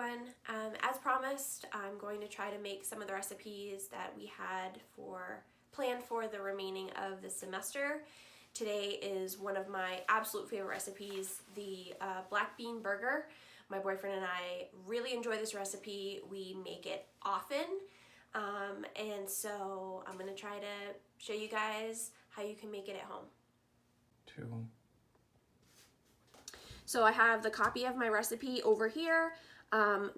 everyone. As promised, I'm going to try to make some of the recipes that we had planned for the remaining of the semester. Today is one of my absolute favorite recipes, the black bean burger. My boyfriend and I really enjoy this recipe. We make it often, and so I'm going to try to show you guys how you can make it at home. So I have the copy of my recipe over here.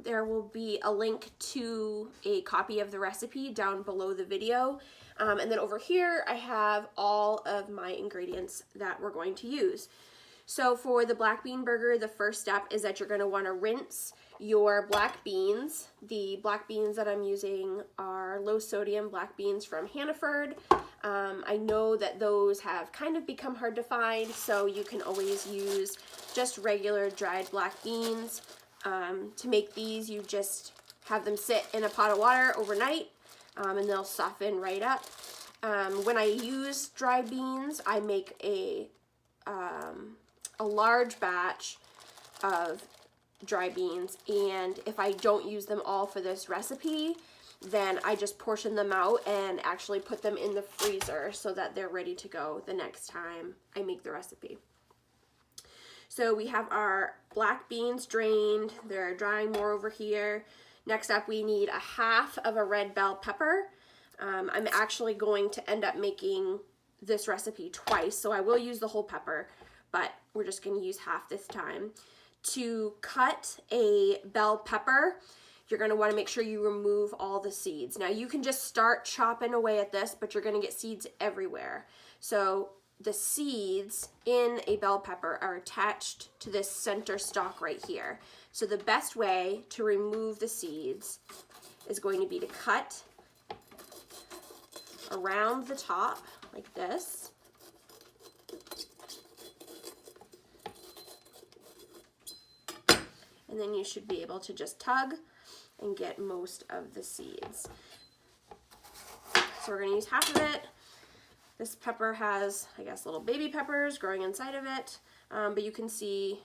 There will be a link to a copy of the recipe down below the video. And then over here I have all of my ingredients that we're going to use. So for the black bean burger, the first step is that you're going to want to rinse your black beans. The black beans that I'm using are low sodium black beans from Hannaford. I know that those have kind of become hard to find, so you can always use just regular dried black beans. To make these, you just have them sit in a pot of water overnight, and they'll soften right up. When I use dried beans, I make a large batch of dry beans, and if I don't use them all for this recipe, then I just portion them out and actually put them in the freezer so that they're ready to go the next time I make the recipe. So we have our black beans drained. They're drying more over here. Next up, we need a half of a red bell pepper. I'm actually going to end up making this recipe twice, so I will use the whole pepper, but we're just going to use half this time. To cut a bell pepper, you're going to want to make sure you remove all the seeds. Now you can just start chopping away at this, but you're going to get seeds everywhere. So the seeds in a bell pepper are attached to this center stalk right here. So the best way to remove the seeds is going to be to cut around the top like this. And then you should be able to just tug and get most of the seeds. So we're going to use half of it. This pepper has, I guess, little baby peppers growing inside of it, but you can see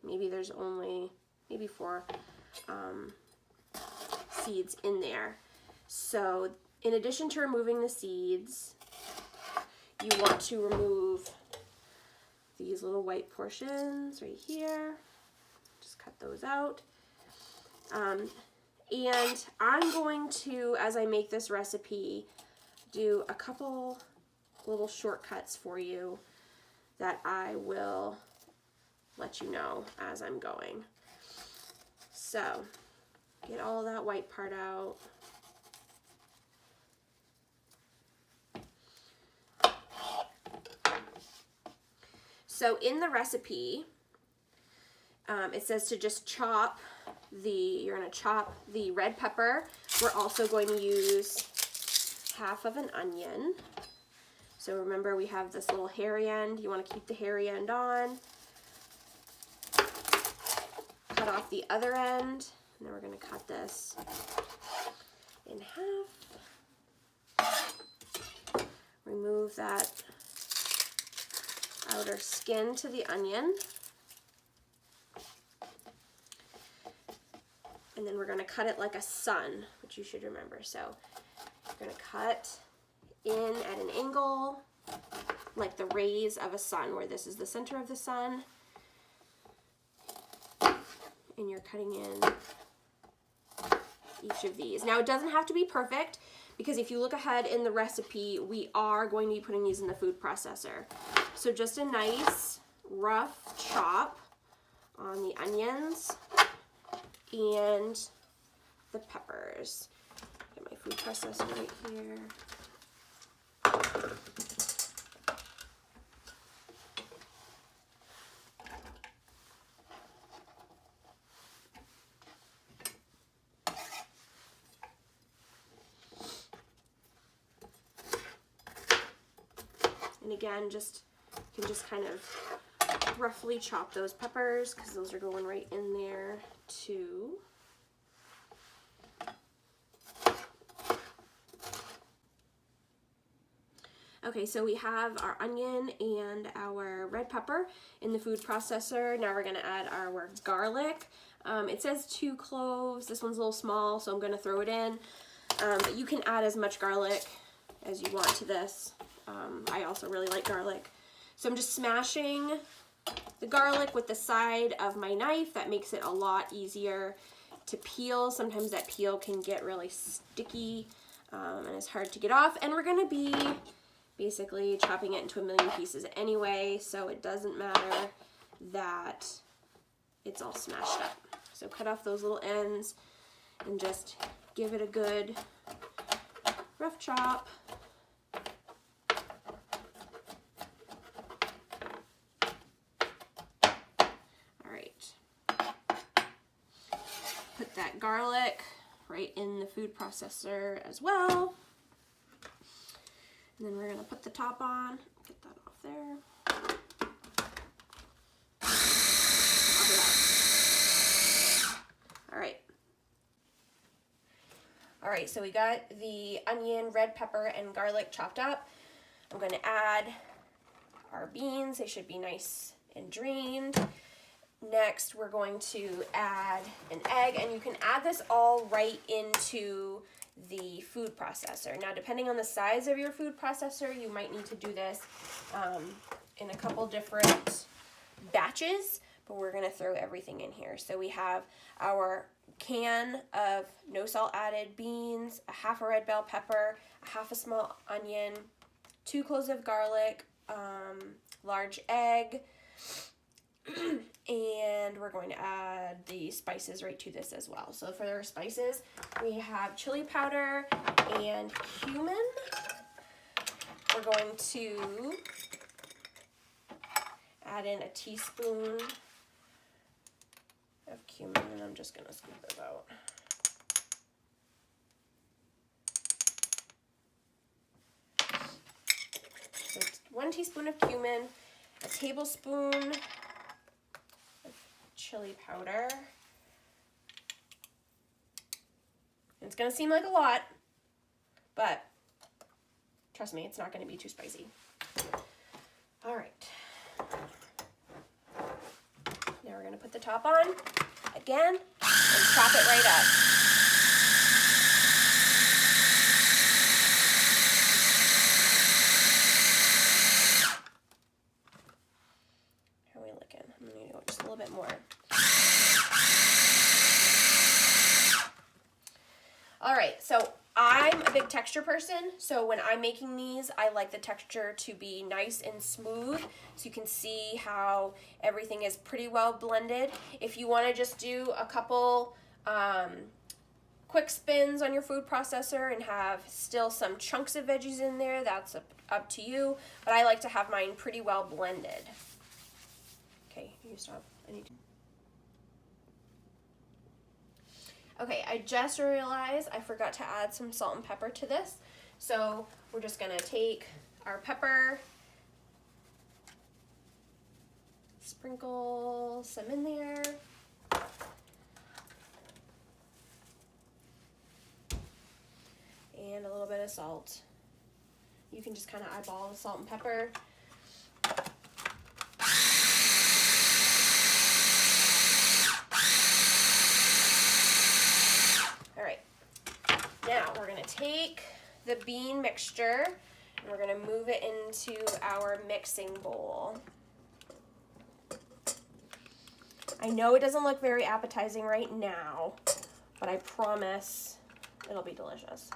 maybe there's only maybe 4 seeds in there. So in addition to removing the seeds, you want to remove these little white portions right here. Just cut those out. And I'm going to, as I make this recipe, do a couple little shortcuts for you that I will let you know as I'm going. So get all that white part out. So in the recipe, it says to just chop you're going to chop the red pepper. We're also going to use half of an onion. So remember, we have this little hairy end. You want to keep the hairy end on. Cut off the other end, and then we're going to cut this in half. Remove that outer skin to the onion. And then we're going to cut it like a sun, which you should remember. So you're going to cut in at an angle, like the rays of a sun, where this is the center of the sun. And you're cutting in each of these. Now it doesn't have to be perfect, because if you look ahead in the recipe, we are going to be putting these in the food processor. So just a nice rough chop on the onions and the peppers. Get my food processor right here. And again, you can just kind of roughly chop those peppers, because those are going right in there too. Okay, so we have our onion and our red pepper in the food processor. Now we're gonna add our garlic. It says 2 cloves. This one's a little small, so I'm gonna throw it in. But you can add as much garlic as you want to this. I also really like garlic. So I'm just smashing the garlic with the side of my knife. That makes it a lot easier to peel. Sometimes that peel can get really sticky and it's hard to get off. And we're gonna be basically chopping it into a million pieces anyway, so it doesn't matter that it's all smashed up. So cut off those little ends and just give it a good rough chop. All right. Put that garlic right in the food processor as well. And then we're gonna put the top on, get that off there. All right, so we got the onion, red pepper, and garlic chopped up. I'm gonna add our beans. They should be nice and drained. Next, we're going to add an egg, and you can add this all right into the food processor. Now, depending on the size of your food processor, you might need to do this in a couple different batches, but we're gonna throw everything in here. So we have our can of no salt added beans, a half a red bell pepper, a half a small onion, 2 cloves of garlic, large egg, and we're going to add the spices right to this as well. So for our spices, we have chili powder and cumin. We're going to add in a teaspoon of cumin, and I'm just gonna scoop it out. So it's 1 teaspoon of cumin, a tablespoon of chili powder. And it's gonna seem like a lot, but trust me, it's not gonna be too spicy. All right. Now we're gonna put the top on again and chop it right up. How are we looking? I'm gonna go just a little bit more. All right, so I'm a big texture person, so when I'm making these, I like the texture to be nice and smooth, so you can see how everything is pretty well blended. If you want to just do a couple quick spins on your food processor and have still some chunks of veggies in there, that's up to you, but I like to have mine pretty well blended. Okay, you stop. I need to... Okay, I just realized I forgot to add some salt and pepper to this. So we're just gonna take our pepper, sprinkle some in there. And a little bit of salt. You can just kind of eyeball the salt and pepper. Now we're going to take the bean mixture and we're going to move it into our mixing bowl. I know it doesn't look very appetizing right now, but I promise it'll be delicious.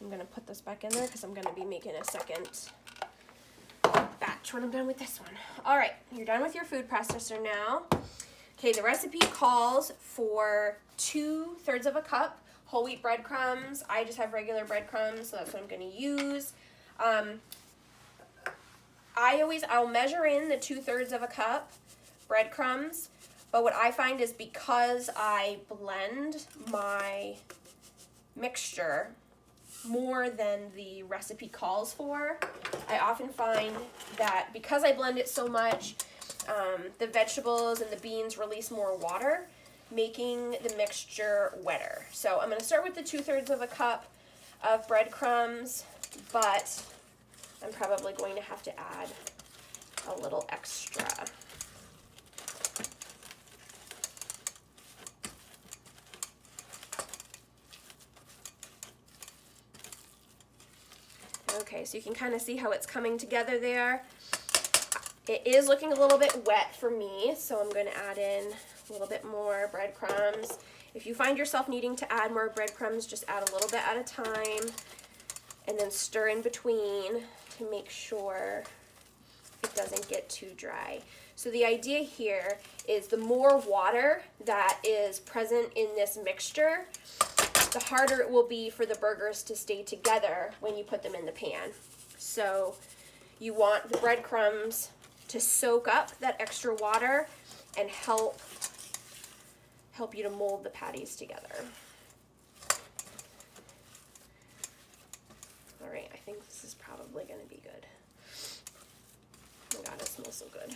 I'm gonna put this back in there because I'm gonna be making a second batch when I'm done with this one. All right, you're done with your food processor now. Okay, the recipe calls for 2/3 of a cup whole wheat breadcrumbs. I just have regular breadcrumbs, so that's what I'm gonna use. I'll measure in the 2/3 of a cup breadcrumbs, but what I find is because I blend my mixture more than the recipe calls for. I often find that because I blend it so much, the vegetables and the beans release more water, making the mixture wetter. So I'm going to start with the 2/3 of a cup of breadcrumbs, but I'm probably going to have to add a little extra. Okay, so you can kind of see how it's coming together there. It is looking a little bit wet for me, so I'm going to add in a little bit more breadcrumbs. If you find yourself needing to add more breadcrumbs, just add a little bit at a time and then stir in between to make sure it doesn't get too dry. So the idea here is the more water that is present in this mixture, the harder it will be for the burgers to stay together when you put them in the pan. So you want the breadcrumbs to soak up that extra water and help you to mold the patties together. All right, I think this is probably going to be good. Oh my God, it smells so good.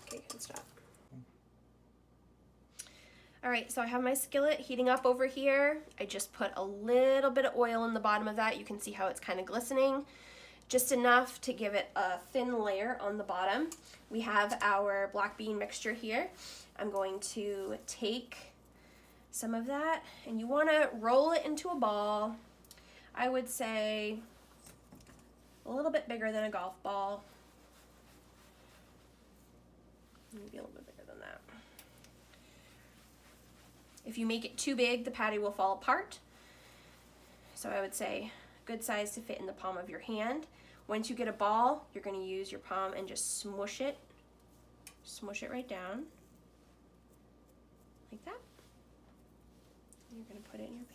Okay, can stop. All right, so I have my skillet heating up over here. I just put a little bit of oil in the bottom of that. You can see how it's kind of glistening. Just enough to give it a thin layer on the bottom. We have our black bean mixture here. I'm going to take some of that, and you want to roll it into a ball. I would say a little bit bigger than a golf ball. Maybe a little bit bigger than that. If you make it too big, the patty will fall apart. So I would say good size to fit in the palm of your hand. Once you get a ball, you're going to use your palm and just smush it right down like that. And you're going to put it in your pan.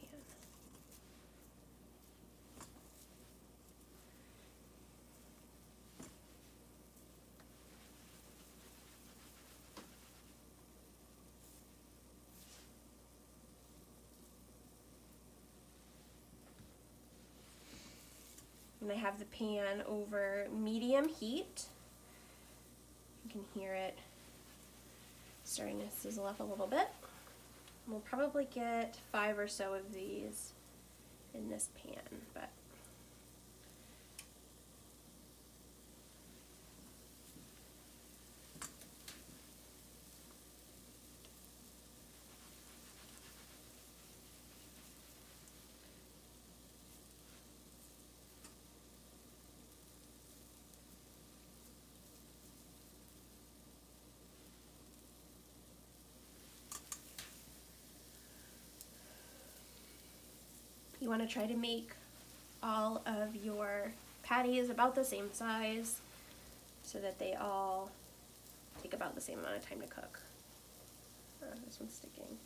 And I have the pan over medium heat. You can hear it starting to sizzle up a little bit. We'll probably get 5 or so of these in this pan, but you want to try to make all of your patties about the same size so that they all take about the same amount of time to cook. This one's sticking.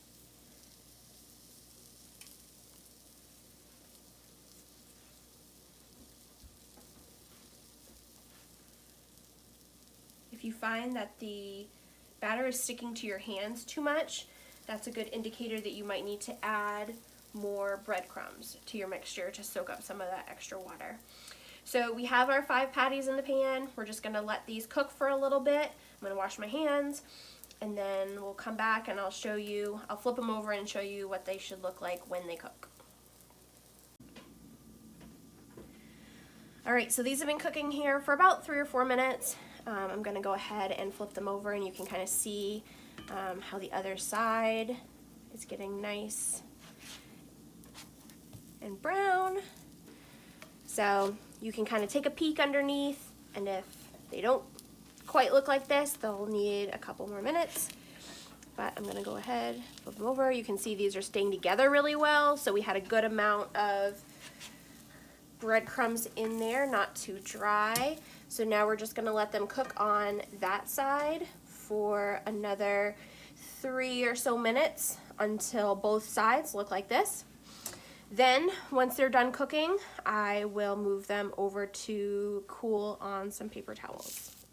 If you find that the batter is sticking to your hands too much, that's a good indicator that you might need to add more breadcrumbs to your mixture to soak up some of that extra water. So we have our 5 patties in the pan. We're just gonna let these cook for a little bit. I'm gonna wash my hands, and then we'll come back and I'll flip them over and show you what they should look like when they cook. All right, so these have been cooking here for about 3 or 4 minutes. I'm gonna go ahead and flip them over, and you can kind of see how the other side is getting nice and brown. So you can kind of take a peek underneath, and if they don't quite look like this, they'll need a couple more minutes. But I'm gonna go ahead, flip them over. You can see these are staying together really well, so we had a good amount of breadcrumbs in there, not too dry. So now we're just gonna let them cook on that side for another 3 or so minutes until both sides look like this. Then, once they're done cooking, I will move them over to cool on some paper towels.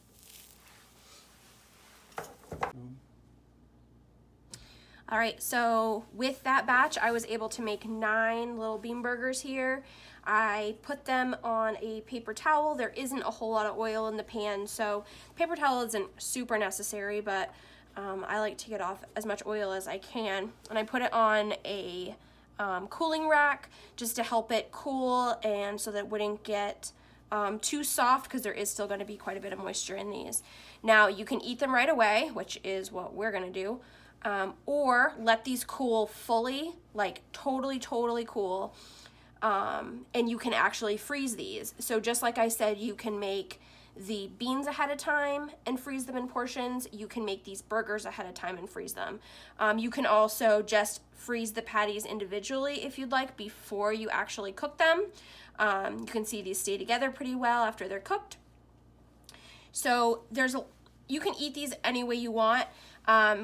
All right, so with that batch, I was able to make 9 little bean burgers here. I put them on a paper towel. There isn't a whole lot of oil in the pan, so paper towel isn't super necessary, but I like to get off as much oil as I can. And I put it on a cooling rack just to help it cool and so that it wouldn't get too soft, because there is still going to be quite a bit of moisture in these. Now you can eat them right away, which is what we're going to do. Or let these cool fully, like totally cool, and you can actually freeze these. So just like I said, you can make the beans ahead of time and freeze them in portions. You can make these burgers ahead of time and freeze them. You can also just freeze the patties individually if you'd like before you actually cook them. You can see these stay together pretty well after they're cooked. So you can eat these any way you want.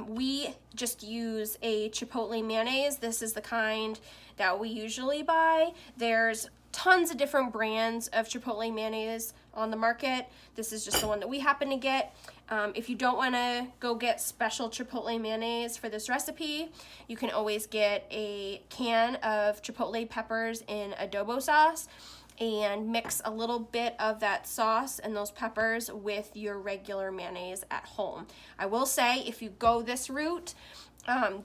We just use a Chipotle mayonnaise. This is the kind that we usually buy. There's tons of different brands of Chipotle mayonnaise on the market. This is just the one that we happen to get. If you don't want to go get special Chipotle mayonnaise for this recipe, you can always get a can of Chipotle peppers in adobo sauce and mix a little bit of that sauce and those peppers with your regular mayonnaise at home. I will say, if you go this route,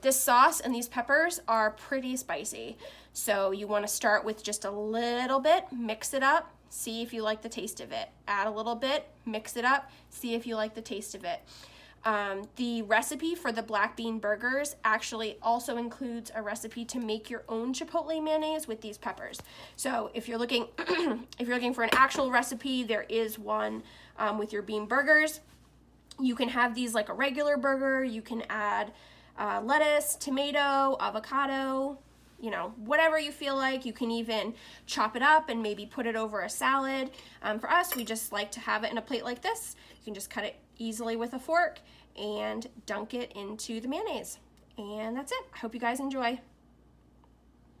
this sauce and these peppers are pretty spicy. So you want to start with just a little bit, mix it up, see if you like the taste of it. Add a little bit, mix it up, see if you like the taste of it. The recipe for the black bean burgers actually also includes a recipe to make your own Chipotle mayonnaise with these peppers. So if you're looking for an actual recipe, there is one with your bean burgers. You can have these like a regular burger. You can add lettuce, tomato, avocado, you know, whatever you feel like. You can even chop it up and maybe put it over a salad. For us, we just like to have it in a plate like this. You can just cut it easily with a fork and dunk it into the mayonnaise. And that's it. I hope you guys enjoy.